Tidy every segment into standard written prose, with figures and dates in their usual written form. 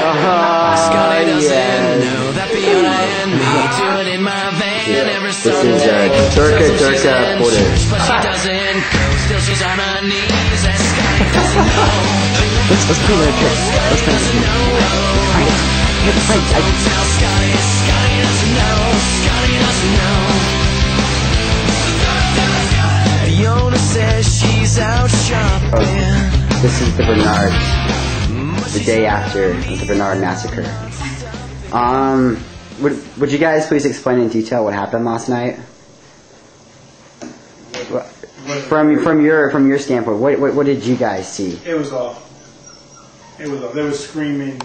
Scotty doesn't yes. know that Fiona and me do it in my van every This Sunday. is Durka Porter. But she doesn't go, still she's on her knees. And Scotty doesn't know. Let's play that trick. Let's play that trick. Tell Scotty, Scotty doesn't know. Scotty doesn't know. Fiona says she's out shopping. This is the Bernard. The day after the Bernard massacre. Would you guys please explain in detail what happened last night? From your standpoint, what did you guys see? It was awful. It was awful. There was screaming,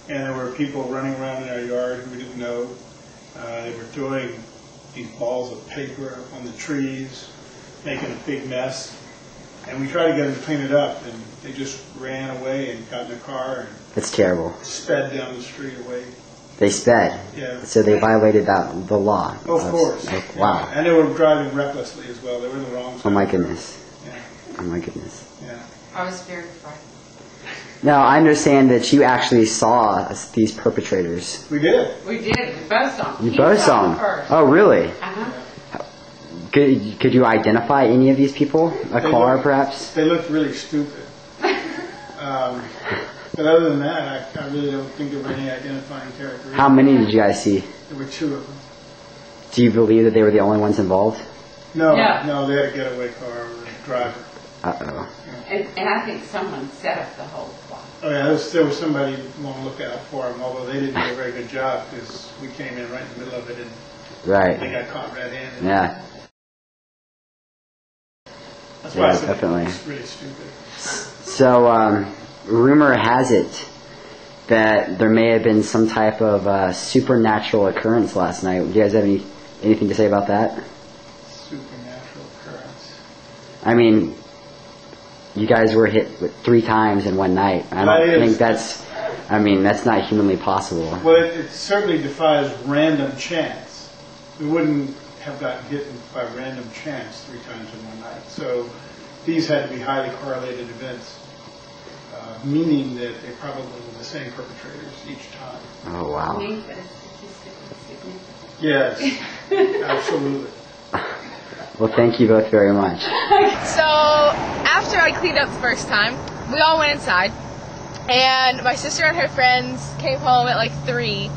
and there were people running around in our yard who we didn't know. They were throwing these balls of paper on the trees, making a big mess. And we tried to get them to clean it up, and they just ran away and got in the car and That's terrible. sped down the street away. They sped. Yeah. So they violated the law. Oh, of course. Like, wow. And they were driving recklessly as well. They were in the wrong side. Oh my goodness. Yeah. Oh my goodness. Yeah. I was very frightened. Now I understand that you actually saw these perpetrators. We did. We did. We both saw them. You both saw them. First. Oh really? Uh-huh. Could you identify any of these people? A car, perhaps? They looked really stupid. But other than that, I really don't think there were any identifying characteristics. How many did you guys see? There were two of them. Do you believe that they were the only ones involved? No, Yeah. no, they had a getaway car with a driver. Uh-oh. And I think someone set up the whole plot. Oh yeah, there was somebody on the lookout for them, although they didn't do a very good job because we came in right in the middle of it and they Right. got caught red-handed. Yeah. That's why I Yeah, said definitely. it's really stupid. So, rumor has it that there may have been some type of supernatural occurrence last night. Do you guys have anything to say about that? Supernatural occurrence. I mean, you guys were hit 3 times in one night. I don't think that's not humanly possible. Well, it certainly defies random chance. We wouldn't have gotten hit by random chance 3 times in one night. So these had to be highly correlated events, meaning that they probably were the same perpetrators each time. Oh, wow. I think that it's statistically significant. Yes, absolutely. Well, thank you both very much. So after I cleaned up the first time, we all went inside, and my sister and her friends came home at like 3,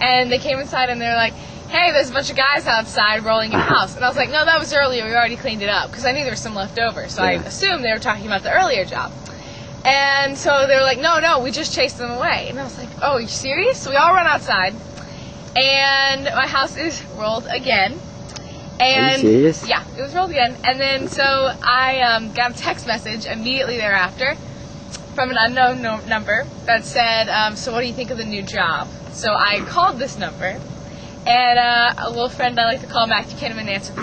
and they came inside and they're like, hey, there's a bunch of guys outside rolling your house. And I was like, no, that was earlier, we already cleaned it up, because I knew there was some left over, so I assumed they were talking about the earlier job. And so they were like, no, we just chased them away. And I was like, oh, are you serious? So we all run outside, and my house is rolled again. And Are you serious? yeah, it was rolled again. And then so I got a text message immediately thereafter from an unknown number that said, so what do you think of the new job? So I called this number, and a little friend I like to call Matthew Kinnaman answered the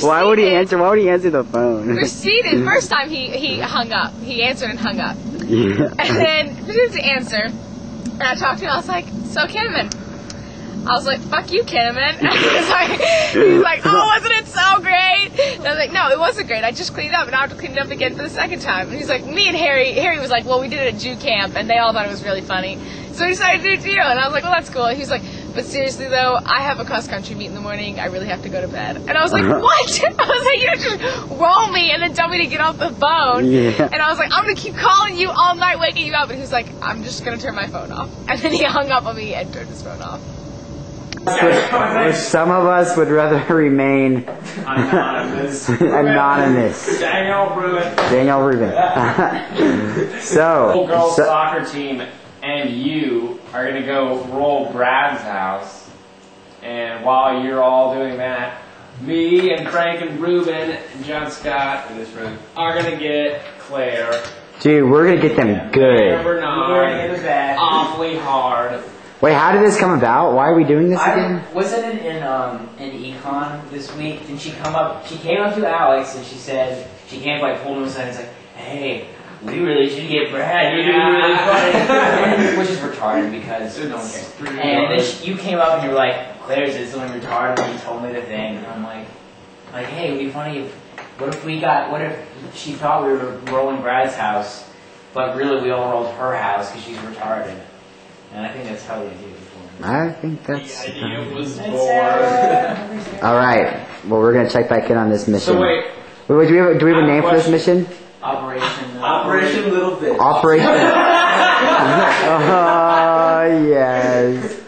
phone. Why would he answer? Why would he answer the phone? Proceeded. First time he hung up. He answered and hung up. Yeah. And then proceeded to answer. And I talked to him. I was like, so Kinnaman. I was like, fuck you, Kinnaman. He was like, oh, wasn't it so great? And I was like, no, it wasn't great. I just cleaned up, and I have to clean it up again for the second time. And he's like, me and Harry was like, well, we did it at Jew camp, and they all thought it was really funny. So we decided to do it to you. And I was like, well, that's cool. And he's like, but seriously, though, I have a cross-country meet in the morning. I really have to go to bed. And I was like, what? I was like, you just roll me and then tell me to get off the phone. Yeah. And I was like, I'm going to keep calling you all night, waking you up. And he was like, I'm just going to turn my phone off. And then he hung up on me and turned his phone off. Some of us would rather remain Anonymous. anonymous. Daniel Rubin. So, Little girls soccer team and you are going to go roll Brad's house. And while you're all doing that, me and Frank and Ruben and John Scott in this room are going to get Claire. dude, we're gonna get them good. Bernard awfully hard. Wait, how did this come about? Why are we doing this again? Wasn't it in econ this week? Didn't she come up? She came up to Alex and she said she came like pulled him aside and was like, "Hey, we really should get Brad. You're doing really funny," which is retarded because no one cares. And then you came up and you were like, "Claire did something retarded," and you told me the thing, and I'm like, hey, it'd be funny if what if she thought we were rolling Brad's house, but really we all rolled her house because she's retarded. And I think that's how we do it. I think that's. The idea was born. All right. Well, we're gonna check back in on this mission. So wait. Wait, do we have a name for this mission? Operation Little Bitch. Operation. Oh yes.